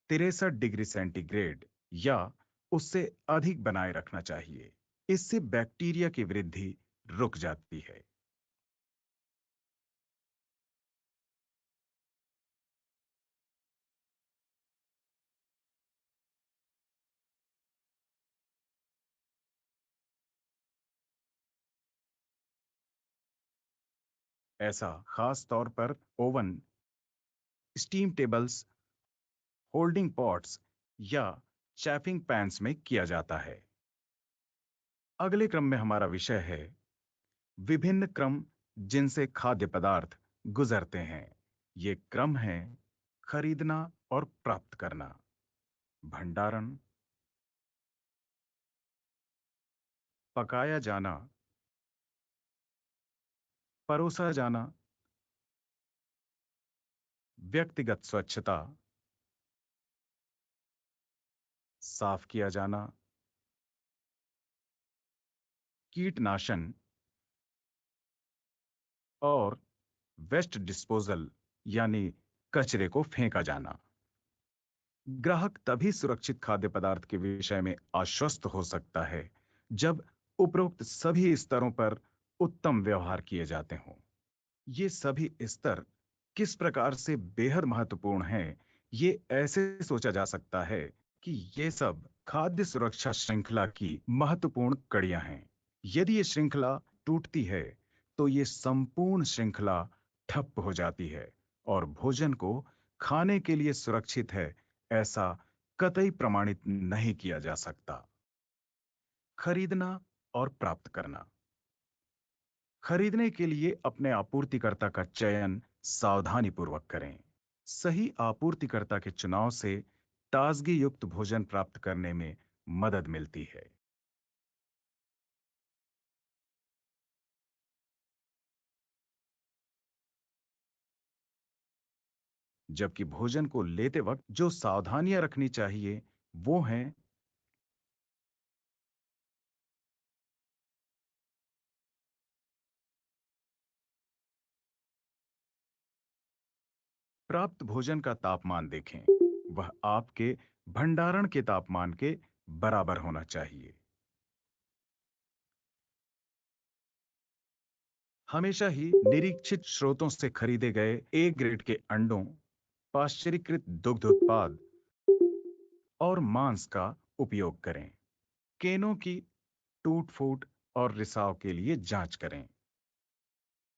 D: 63 डिग्री सेंटीग्रेड या उससे अधिक बनाए रखना चाहिए। इससे बैक्टीरिया की वृद्धि रुक जाती है। ऐसा खास तौर पर oven, steam tables, holding pots या चैफिंग पैन्स में किया जाता है। अगले क्रम में हमारा विषय है विभिन्न क्रम जिनसे खाद्य पदार्थ गुजरते हैं। ये क्रम है खरीदना और प्राप्त करना, भंडारण, पकाया जाना, परोसा जाना, व्यक्तिगत स्वच्छता, साफ किया जाना, कीटनाशन और वेस्ट डिस्पोजल यानी कचरे को फेंका जाना। ग्राहक तभी सुरक्षित खाद्य पदार्थ के विषय में आश्वस्त हो सकता है जब उपरोक्त सभी स्तरों पर उत्तम व्यवहार किए जाते हों। ये सभी स्तर किस प्रकार से बेहद महत्वपूर्ण हैं, ये ऐसे सोचा जा सकता है कि ये सब खाद्य सुरक्षा श्रृंखला की महत्वपूर्ण कड़ियां हैं। यदि ये श्रृंखला टूटती है तो ये संपूर्ण श्रृंखला ठप हो जाती है और भोजन को खाने के लिए सुरक्षित है ऐसा कतई प्रमाणित नहीं किया जा सकता। खरीदना और प्राप्त करना। खरीदने के लिए अपने आपूर्तिकर्ता का चयन सावधानी पूर्वक करें। सही आपूर्तिकर्ता के चुनाव से ताजगी युक्त भोजन प्राप्त करने में मदद मिलती है। जबकि भोजन को लेते वक्त जो सावधानियां रखनी चाहिए वो हैं प्राप्त भोजन का तापमान देखें, वह आपके भंडारण के तापमान के बराबर होना चाहिए। हमेशा ही निरीक्षित स्रोतों से खरीदे गए ए ग्रेड के अंडों, पाश्चरीकृत दुग्ध उत्पाद और मांस का उपयोग करें। केनों की टूट फूट और रिसाव के लिए जांच करें।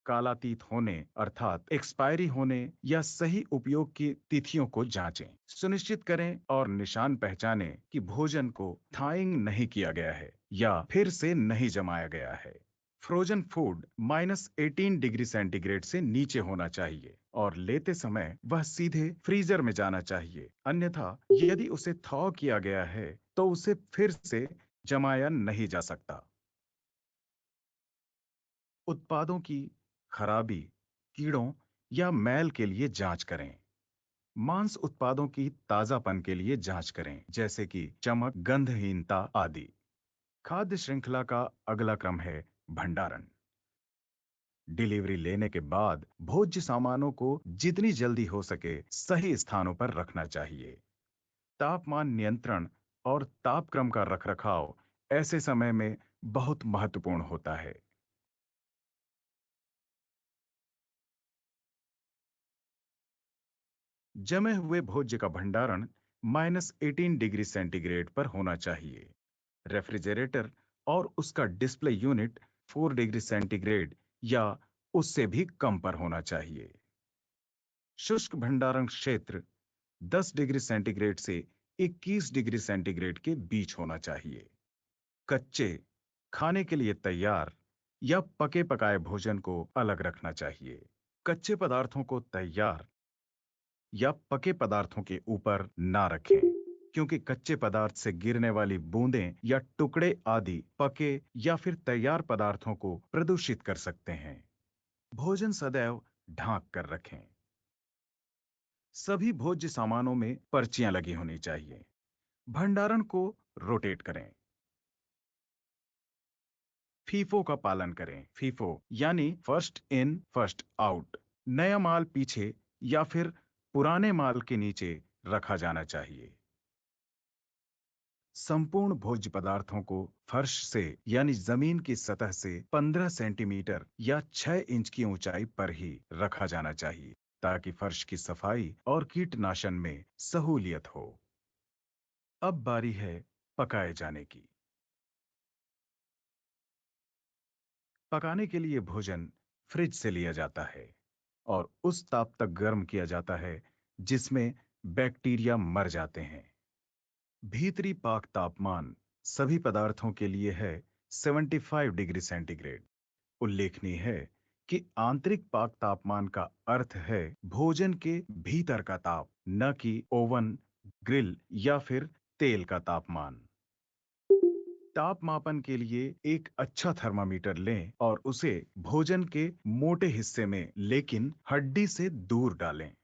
D: कालातीत होने अर्थात एक्सपायरी होने या सही उपयोग की तिथियों को जांचें। सुनिश्चित करें और निशान पहचानें कि भोजन को थाइंग नहीं किया गया है या फिर से नहीं जमाया गया है। फ्रोजन फूड -18 डिग्री सेंटीग्रेड से नीचे होना चाहिए और लेते समय वह सीधे फ्रीजर में जाना चाहिए, अन्यथा यदि उसे थॉ किया गया है तो उसे फिर से जमाया नहीं जा सकता। उत्पादों की खराबी, कीड़ों या मैल के लिए जांच करें। मांस उत्पादों की ताजापन के लिए जांच करें, जैसे कि चमक, गंधहीनता आदि। खाद्य श्रृंखला का अगला क्रम है भंडारण। डिलीवरी लेने के बाद भोज्य सामानों को जितनी जल्दी हो सके सही स्थानों पर रखना चाहिए। तापमान नियंत्रण और तापक्रम का रखरखाव ऐसे समय में बहुत महत्वपूर्ण होता है। जमे हुए भोज्य का भंडारण -18 डिग्री सेंटीग्रेड पर होना चाहिए। रेफ्रिजरेटर और उसका डिस्प्ले यूनिट 4 डिग्री सेंटीग्रेड या उससे भी कम पर होना चाहिए। शुष्क भंडारण क्षेत्र 10 डिग्री सेंटीग्रेड से 21 डिग्री सेंटीग्रेड के बीच होना चाहिए। कच्चे, खाने के लिए तैयार या पके पकाए भोजन को अलग रखना चाहिए। कच्चे पदार्थों को तैयार या पके पदार्थों के ऊपर ना रखें, क्योंकि कच्चे पदार्थ से गिरने वाली बूंदें या टुकड़े आदि पके या फिर तैयार पदार्थों को प्रदूषित कर सकते हैं। भोजन सदैव ढांक कर रखें। सभी भोज्य सामानों में पर्चियां लगी होनी चाहिए। भंडारण को रोटेट करें। फीफो का पालन करें। फीफो यानी फर्स्ट इन फर्स्ट आउट। नया माल पीछे या फिर पुराने माल के नीचे रखा जाना चाहिए। संपूर्ण भोज्य पदार्थों को फर्श से यानी जमीन की सतह से 15 सेंटीमीटर या 6 इंच की ऊंचाई पर ही रखा जाना चाहिए, ताकि फर्श की सफाई और कीटनाशन में सहूलियत हो। अब बारी है पकाए जाने की। पकाने के लिए भोजन फ्रिज से लिया जाता है और उस ताप तक गर्म किया जाता है जिसमें बैक्टीरिया मर जाते हैं। भीतरी पाक तापमान सभी पदार्थों के लिए है 75 डिग्री सेंटीग्रेड। उल्लेखनीय है कि आंतरिक पाक तापमान का अर्थ है भोजन के भीतर का ताप, न कि ओवन, ग्रिल या फिर तेल का तापमान। ताप मापन के लिए एक अच्छा थर्मामीटर लें और उसे भोजन के मोटे हिस्से में लेकिन हड्डी से दूर डालें।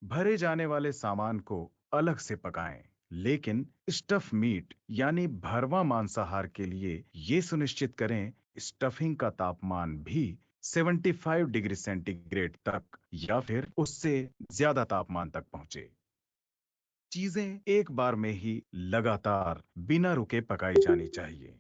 D: भरे जाने वाले सामान को अलग से पकाएं, लेकिन स्टफ मीट यानी भरवा मांसाहार के लिए ये सुनिश्चित करें स्टफिंग का तापमान भी 75 डिग्री सेंटीग्रेड तक या फिर उससे ज्यादा तापमान तक पहुंचे। चीजें एक बार में ही लगातार बिना रुके पकाई जानी चाहिए।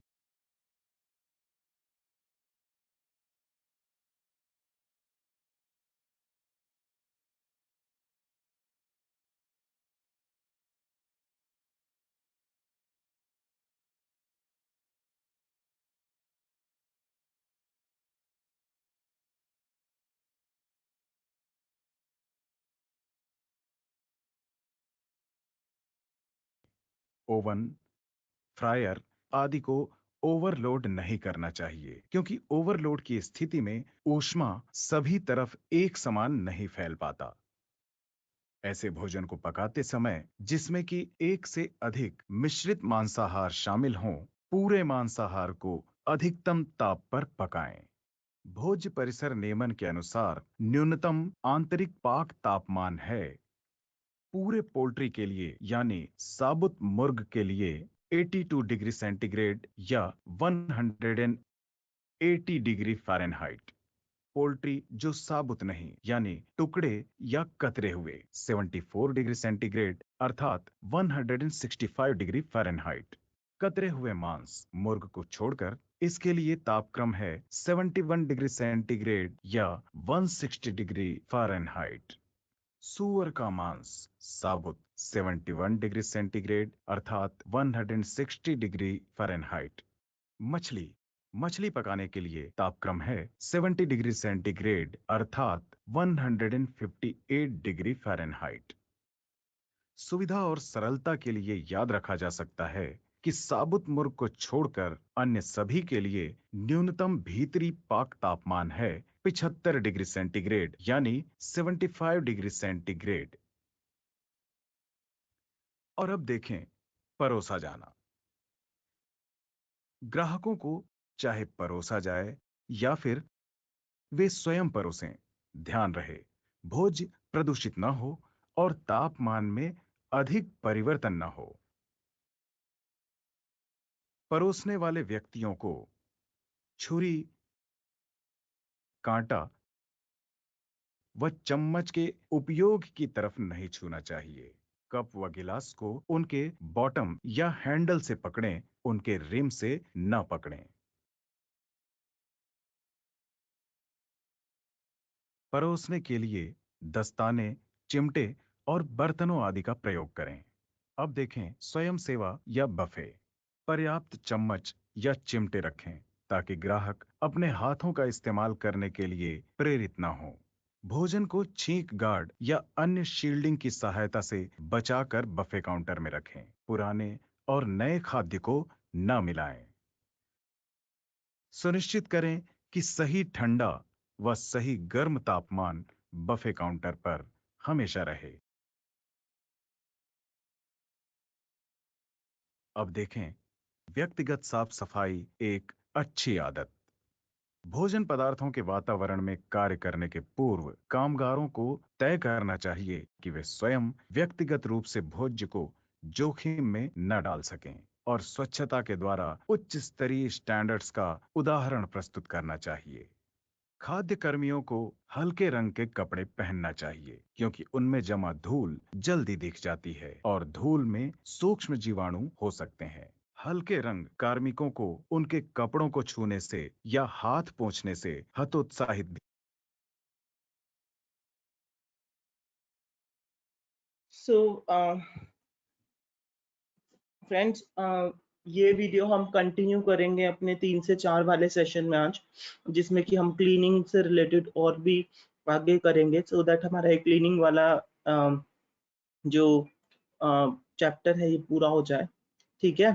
D: ओवन, फ्रायर आदि को ओवरलोड नहीं करना चाहिए, क्योंकि ओवरलोड की स्थिति में ऊष्मा सभी तरफ एक समान नहीं फैल पाता। ऐसे भोजन को पकाते समय जिसमें कि एक से अधिक मिश्रित मांसाहार शामिल हों, पूरे मांसाहार को अधिकतम ताप पर पकाएं। भोज्य परिसर नियमन के अनुसार न्यूनतम आंतरिक पाक तापमान है। पूरे पोल्ट्री के लिए यानी साबुत मुर्ग के लिए 82 डिग्री सेंटीग्रेड या 180 डिग्री फ़ारेनहाइट। पोल्ट्री जो साबुत नहीं यानी टुकड़े या कतरे हुए 74 डिग्री सेंटीग्रेड अर्थात 165 डिग्री फ़ारेनहाइट। कतरे हुए मांस मुर्ग को छोड़कर इसके लिए तापक्रम है 71 डिग्री सेंटीग्रेड या 160 डिग्री फ़ारेनहाइट। सूअर का मांस साबुत 71 डिग्री सेंटीग्रेड अर्थात 160 डिग्री फ़ारेनहाइट। मछली मछली पकाने के लिए तापक्रम है 70 डिग्री सेंटीग्रेड अर्थात 158 डिग्री फ़ारेनहाइट। सुविधा और सरलता के लिए याद रखा जा सकता है कि साबुत मुर्ग को छोड़कर अन्य सभी के लिए न्यूनतम भीतरी पाक तापमान है 75 डिग्री सेंटीग्रेड यानी 75 डिग्री सेंटीग्रेड। और अब देखें परोसा जाना। ग्राहकों को चाहे परोसा जाए या फिर वे स्वयं परोसें, ध्यान रहे भोज्य प्रदूषित न हो और तापमान में अधिक परिवर्तन न हो। परोसने वाले व्यक्तियों को छुरी, कांटा व चम्मच के उपयोग की तरफ नहीं छूना चाहिए। कप व गिलास को उनके बॉटम या हैंडल से पकड़ें, उनके रिम से न पकड़ें। परोसने के लिए दस्ताने, चिमटे और बर्तनों आदि का प्रयोग करें। अब देखें स्वयं सेवा या बफे। पर्याप्त चम्मच या चिमटे रखें ताकि ग्राहक अपने हाथों का इस्तेमाल करने के लिए प्रेरित न हो। भोजन को छींक गार्ड या अन्य शील्डिंग की सहायता से बचाकर बफे काउंटर में रखें। पुराने और नए खाद्य को न मिलाएं। सुनिश्चित करें कि सही ठंडा व सही गर्म तापमान बफे काउंटर पर हमेशा रहे। अब देखें व्यक्तिगत साफ सफाई एक अच्छी आदत। भोजन पदार्थों के वातावरण में कार्य करने के पूर्व कामगारों को तय करना चाहिए कि वे स्वयं व्यक्तिगत रूप से भोज्य को जोखिम में न डाल सकें और स्वच्छता के द्वारा उच्च स्तरीय स्टैंडर्ड्स का उदाहरण प्रस्तुत करना चाहिए। खाद्य कर्मियों को हल्के रंग के कपड़े पहनना चाहिए क्योंकि उनमें जमा धूल जल्दी दिख जाती है और धूल में सूक्ष्म जीवाणु हो सकते हैं। हल्के रंग कार्मिकों को उनके कपड़ों को छूने से या हाथ पोंछने से हतोत्साहित।
B: So, फ्रेंड्स, ये वीडियो हम कंटिन्यू करेंगे अपने 3 से 4 वाले सेशन में आज, जिसमें कि हम क्लीनिंग से रिलेटेड और भी आगे करेंगे, सो दैट हमारा एक क्लीनिंग वाला जो चैप्टर है ये पूरा हो जाए। ठीक है,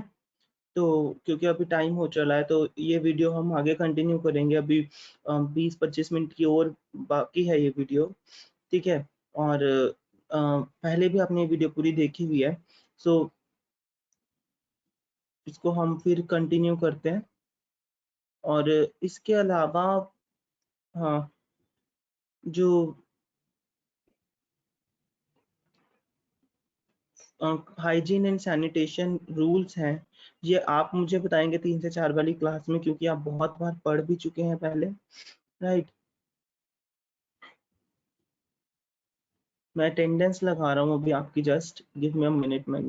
B: तो क्योंकि अभी टाइम हो चला है तो ये वीडियो हम आगे कंटिन्यू करेंगे। अभी 20-25 मिनट की और बाकी है ये वीडियो। ठीक है, और पहले भी आपने ये वीडियो पूरी देखी हुई है, सो इसको हम फिर कंटिन्यू करते हैं। और इसके अलावा हाँ, जो हाइजीन एंड सैनिटेशन रूल्स हैं, ये आप मुझे बताएंगे 3 से 4 वाली क्लास में, क्योंकि आप बहुत बार पढ़ भी चुके हैं पहले, राइट। मैं अटेंडेंस लगा रहा हूँ अभी आपकी, just give me a minute, मैं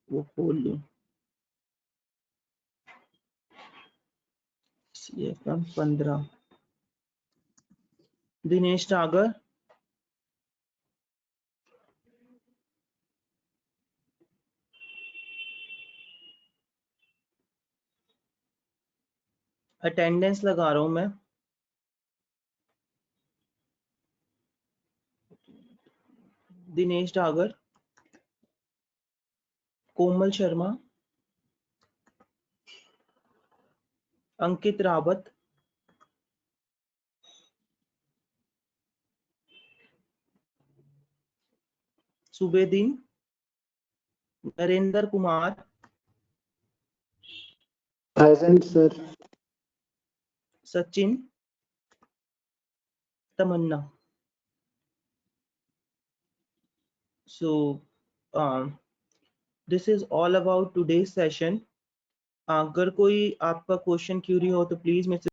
B: वो खोल लूँ। CFM 15 दिनेश टागर, अटेंडेंस लगा रहा हूँ मैं। Dinesh Tagar, Komal Sharma, Ankit Rawat, Subedin, Narendra Kumar,
E: present sir.
B: Sachin, Tamanna. So this is all about today's session. अगर कोई आपका क्वेश्चन क्यूरी हो तो प्लीज मेरे से